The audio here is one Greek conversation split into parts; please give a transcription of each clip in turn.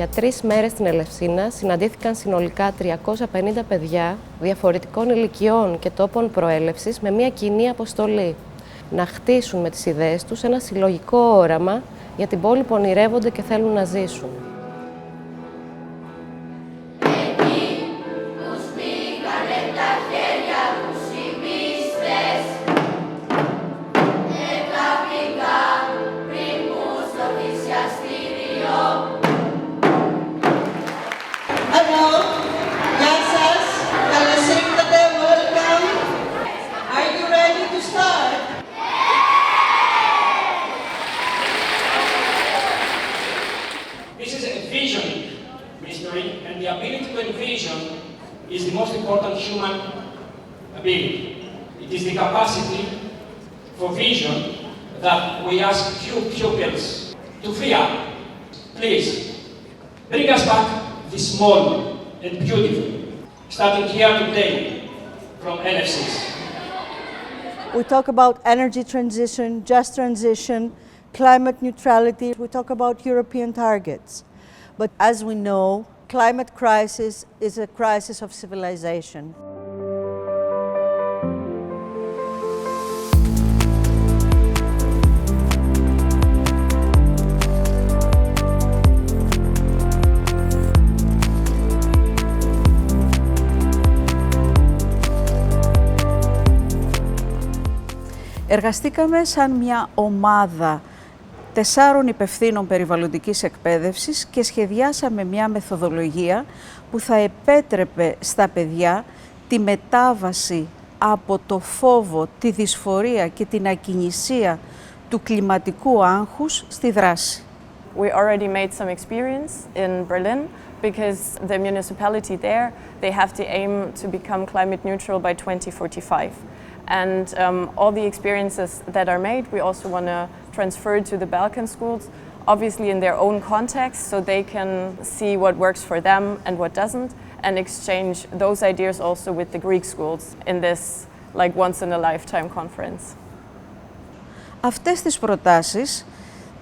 Για 3 μέρες στην Ελευσίνα συναντήθηκαν συνολικά 350 παιδιά διαφορετικών ηλικιών και τόπων προέλευσης με μια κοινή αποστολή. Να χτίσουν με τις ιδέες τους ένα συλλογικό όραμα για την πόλη που ονειρεύονται και θέλουν να ζήσουν. And the ability to envision is the most important human ability. It is the capacity for vision that we ask few pupils to free up. Please, bring us back this small and beautiful, starting here today from NF6. We talk about energy transition, just transition, climate neutrality. We talk about European targets. But as we know, climate crisis is a crisis of civilization. Εργαστήκαμε σαν μια ομάδα 4 υπευθύνων περιβαλλοντικής εκπαίδευσης και σχεδιάσαμε μια μεθοδολογία που θα επέτρεπε στα παιδιά τη μετάβαση από το φόβο, τη δυσφορία και την ακινησία του κλιματικού άγχους στη δράση. We already made some experience in Berlin because the municipality there, they have the aim to become climate neutral by 2045. And all the experiences that are made, we also want to transfer to the Balkan schools, obviously in their own context, so they can see what works for them and what doesn't, and exchange those ideas also with the Greek schools in this like once-in-a-lifetime conference. Αυτές τις προτάσεις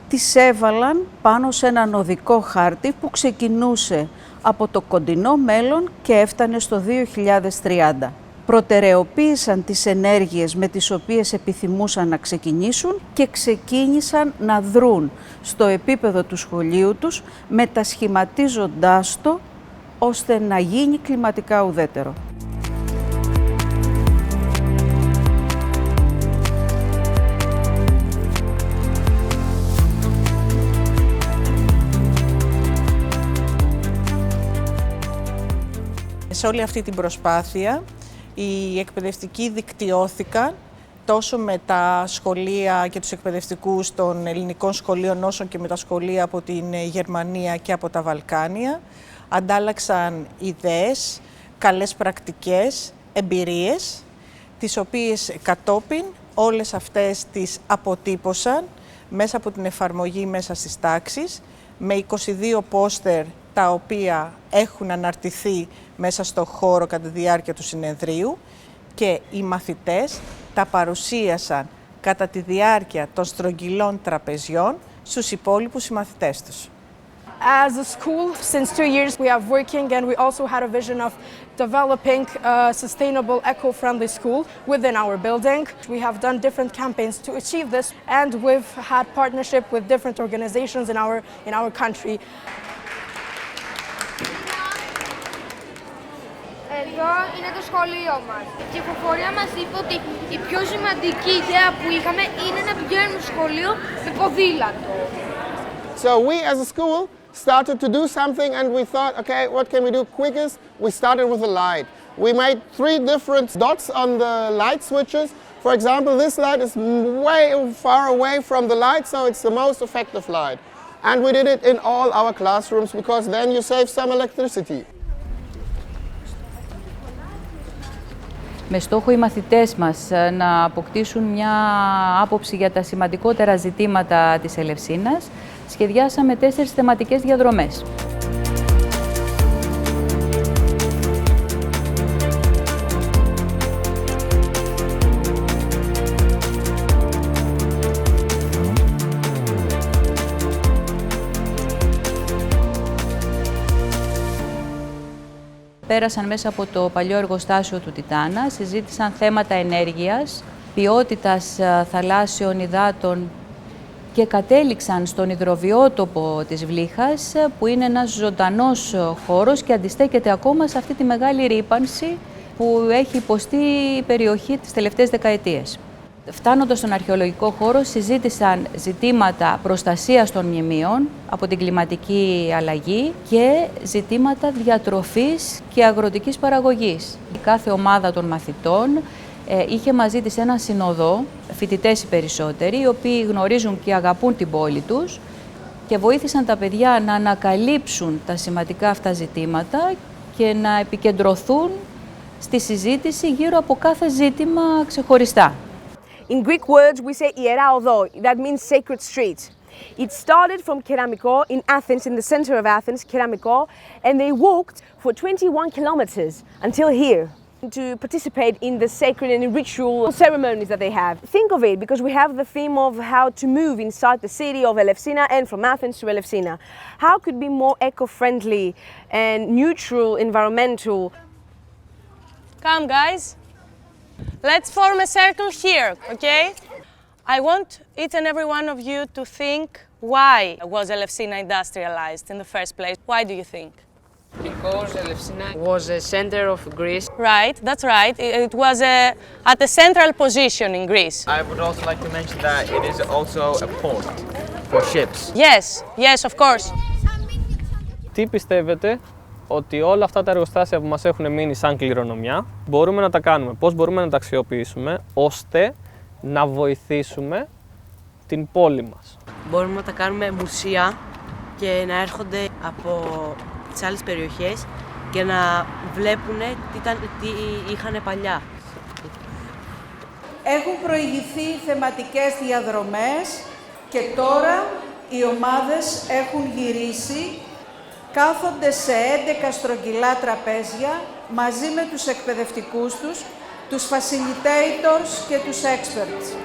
τις έβαλαν πάνω σε έναν οδικό χάρτη που ξεκινούσε από το κοντινό μέλλον και έφτανε στο 2030. Προτεραιοποίησαν τις ενέργειες με τις οποίες επιθυμούσαν να ξεκινήσουν και ξεκίνησαν να δρουν στο επίπεδο του σχολείου τους, μετασχηματίζοντάς το ώστε να γίνει κλιματικά ουδέτερο. Σε όλη αυτή την προσπάθεια, οι εκπαιδευτικοί δικτυώθηκαν τόσο με τα σχολεία και τους εκπαιδευτικούς των ελληνικών σχολείων, όσο και με τα σχολεία από την Γερμανία και από τα Βαλκάνια. Αντάλλαξαν ιδέες, καλές πρακτικές, εμπειρίες, τις οποίες κατόπιν όλες αυτές τις αποτύπωσαν μέσα από την εφαρμογή μέσα στις τάξεις, με 22 πόστερ τα οποία έχουν αναρτηθεί μέσα στο χώρο κατά τη διάρκεια του συνεδρίου και οι μαθητές τα παρουσίασαν κατά τη διάρκεια των στρογγυλών τραπεζιών στους υπόλοιπους συμμαθητές τους. As a school, since 2 years we are working and we also had a vision of developing a sustainable, eco-friendly school within our building. We have done different campaigns to achieve this and we've had partnership with different organizations in our country. Εδώ είναι το σχολείο μας. Η ψηφοφορία μας είπε ότι η πιο σημαντική ιδέα που είχαμε είναι να πηγαίνουμε στο σχολείο με ποδήλατο. So we as a school started to do something and we thought, okay, what can we do quickest? We started with a light. We made 3 different dots on the light switches. For example, this light is way far away from the light, so it's the most effective light. And we did it in all our classrooms because then you save some electricity. Με στόχο οι μαθητές μας να αποκτήσουν μια άποψη για τα σημαντικότερα ζητήματα της Ελευσίνας, σχεδιάσαμε 4 θεματικές διαδρομές. πέρασαν μέσα από το παλιό εργοστάσιο του Τιτάνα, συζήτησαν θέματα ενέργειας, ποιότητας θαλάσσιων υδάτων και κατέληξαν στον υδροβιότοπο της Βλύχας, που είναι ένας ζωντανός χώρος και αντιστέκεται ακόμα σε αυτή τη μεγάλη ρύπανση που έχει υποστεί η περιοχή τις τελευταίες δεκαετίες. Φτάνοντας στον αρχαιολογικό χώρο, συζήτησαν ζητήματα προστασίας των μνημείων από την κλιματική αλλαγή και ζητήματα διατροφής και αγροτικής παραγωγής. Η κάθε ομάδα των μαθητών είχε μαζί της έναν συνοδό, φοιτητές οι περισσότεροι, οι οποίοι γνωρίζουν και αγαπούν την πόλη τους και βοήθησαν τα παιδιά να ανακαλύψουν τα σημαντικά αυτά ζητήματα και να επικεντρωθούν στη συζήτηση γύρω από κάθε ζήτημα ξεχωριστά. In Greek words, we say ierao, that means sacred street. It started from Keramiko in Athens, in the center of Athens, Keramiko, and they walked for 21 kilometers until here to participate in the sacred and ritual ceremonies that they have. Think of it, because we have the theme of how to move inside the city of Elefsina and from Athens to Elefsina. How could be more eco-friendly and neutral, environmental? Come, guys. Let's form a circle here, okay? I want each and every one of you to think, why was Elefsina industrialized in the first place? Why do you think? Because Elefsina was a center of Greece. Right, that's right. It was at a central position in Greece. I would also like to mention that it is also a port for ships. Yes, yes, of course. Τι πιστεύετε ότι όλα αυτά τα εργοστάσια που μας έχουν μείνει σαν κληρονομιά μπορούμε να τα κάνουμε, πώς μπορούμε να τα αξιοποιήσουμε ώστε να βοηθήσουμε την πόλη μας? Μπορούμε να τα κάνουμε μουσεία και να έρχονται από τις άλλες περιοχές και να βλέπουν τι είχαν παλιά. Έχουν προηγηθεί θεματικές διαδρομές και τώρα οι ομάδες έχουν γυρίσει, κάθονται σε 11 στρογγυλά τραπέζια μαζί με τους εκπαιδευτικούς τους facilitators και τους experts.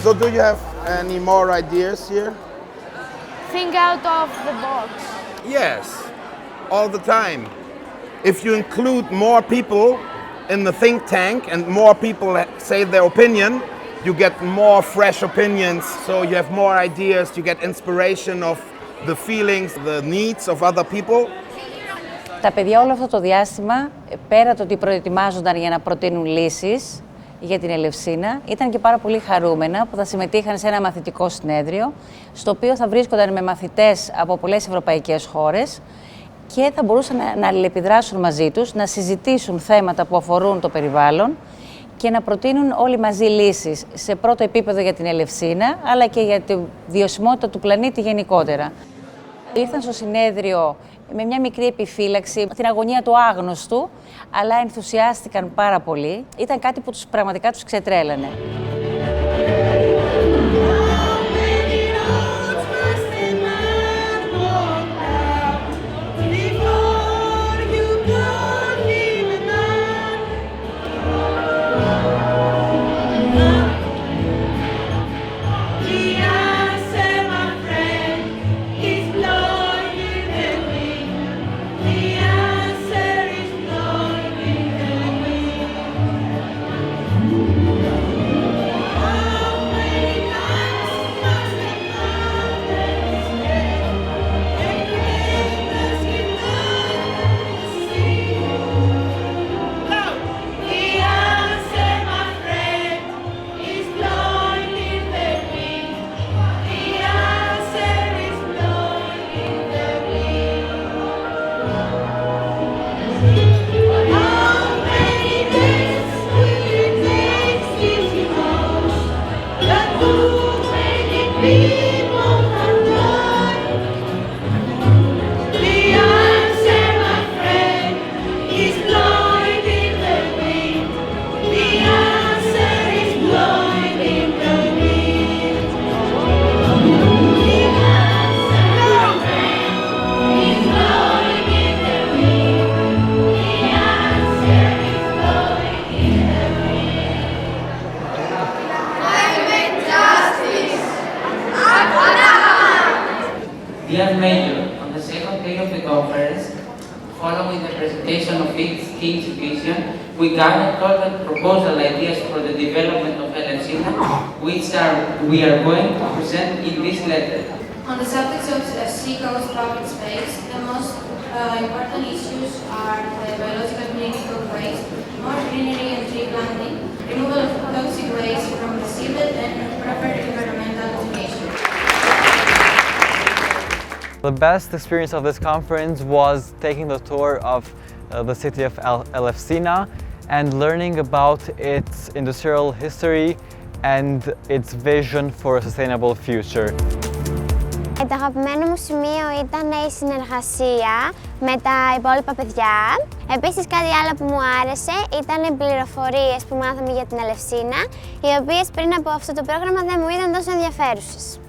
So do you have any more ideas here? Think out of the box. Yes, all the time. If you include more people in the think tank and more people say their opinion, you get more fresh opinions, so you have more ideas, you get inspiration of the feelings, the needs of other people. Τα παιδιά όλο αυτό το διάστημα, πέρα το ότι προετοιμάζονταν για να προτείνουν λύσεις για την Ελευσίνα, ήταν και πάρα πολύ χαρούμενα που θα συμμετείχαν σε ένα μαθητικό συνέδριο, στο οποίο θα βρίσκονταν με μαθητές από πολλές ευρωπαϊκές χώρες και θα μπορούσαν να αλληλεπιδράσουν μαζί τους, να συζητήσουν θέματα που αφορούν το περιβάλλον και να προτείνουν όλοι μαζί λύσεις σε πρώτο επίπεδο για την Ελευσίνα, αλλά και για τη βιωσιμότητα του πλανήτη γενικότερα. Ήρθαν στο συνέδριο με μια μικρή επιφύλαξη, την αγωνία του άγνωστου, αλλά ενθουσιάστηκαν πάρα πολύ. Ήταν κάτι που πραγματικά τους ξετρέλανε. Dear Mayor, on the second day of the conference, following the presentation of each King's vision, we gathered all the proposal ideas for the development of Elefsina, which we are going to present in this letter. On the subject of seacoast public space, the most important issues are the biological clinical waste, more greenery and tree planting, removal of toxic waste from the seabed, and proper environmental education. The best experience of this conference was taking the tour of the city of Elefsina and learning about its industrial history and its vision for a sustainable future. Το αγαπημένο μου σημείο ήταν η συνεργασία με τα υπόλοιπα παιδιά. Επίσης κάτι άλλο που μου άρεσε ήταν οι πληροφορίες που μάθαμε για την Ελευσίνα, οι οποίες πριν από αυτό το πρόγραμμα δεν μου ήταν τόσο ενδιαφέρουσες.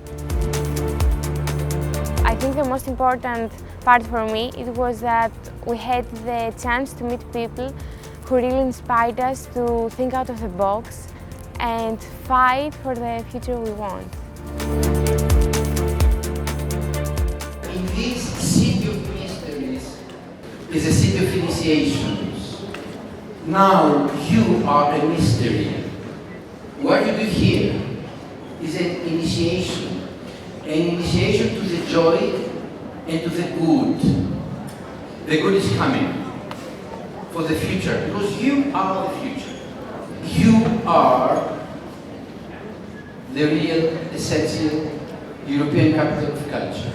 I think the most important part for me it was that we had the chance to meet people who really inspired us to think out of the box and fight for the future we want. In this city of mysteries is a city of initiations. Now you are a mystery. What you do here is an initiation to the joy and to the good. The good is coming for the future, because you are the future. You are the real, essential European capital of culture.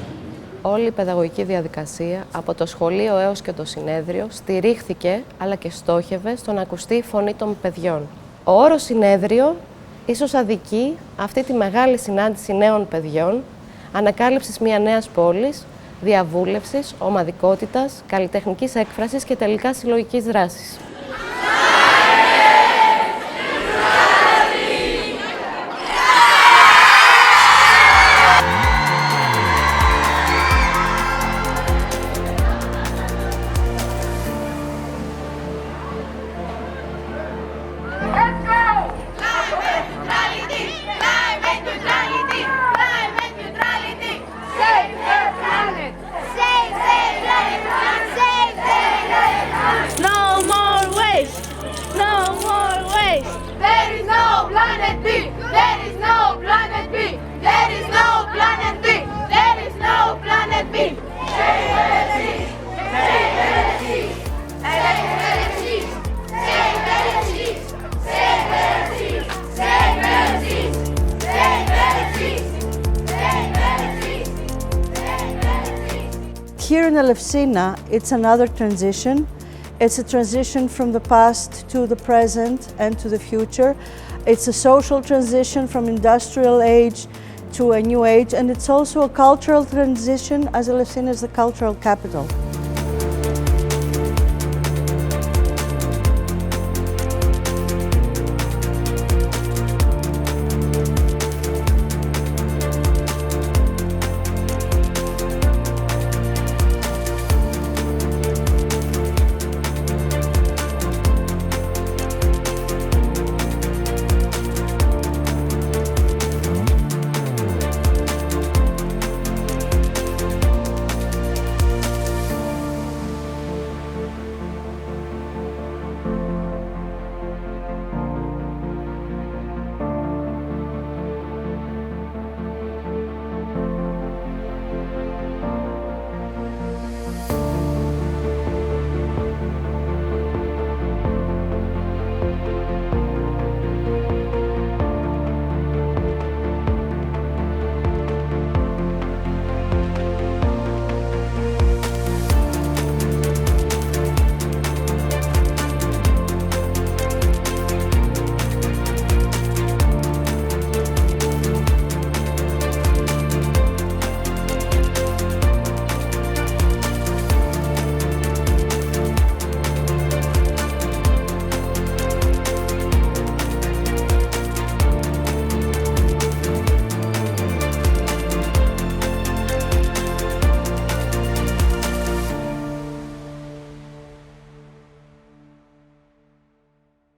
Όλη η παιδαγωγική διαδικασία, από το σχολείο έως και το συνέδριο, στηρίχθηκε αλλά και στόχευε στο να ακουστεί η φωνή των παιδιών. Ο όρος συνέδριο ίσως αδικεί αυτή τη μεγάλη συνάντηση νέων παιδιών, ανακάλυψης μια νέας πόλης, διαβούλευσης, ομαδικότητας, καλλιτεχνικής έκφρασης και τελικά συλλογικής δράσης. Here in Elefsina, it's another transition. It's a transition from the past to the present and to the future. It's a social transition from industrial age to a new age, and it's also a cultural transition as Elefsina is the cultural capital.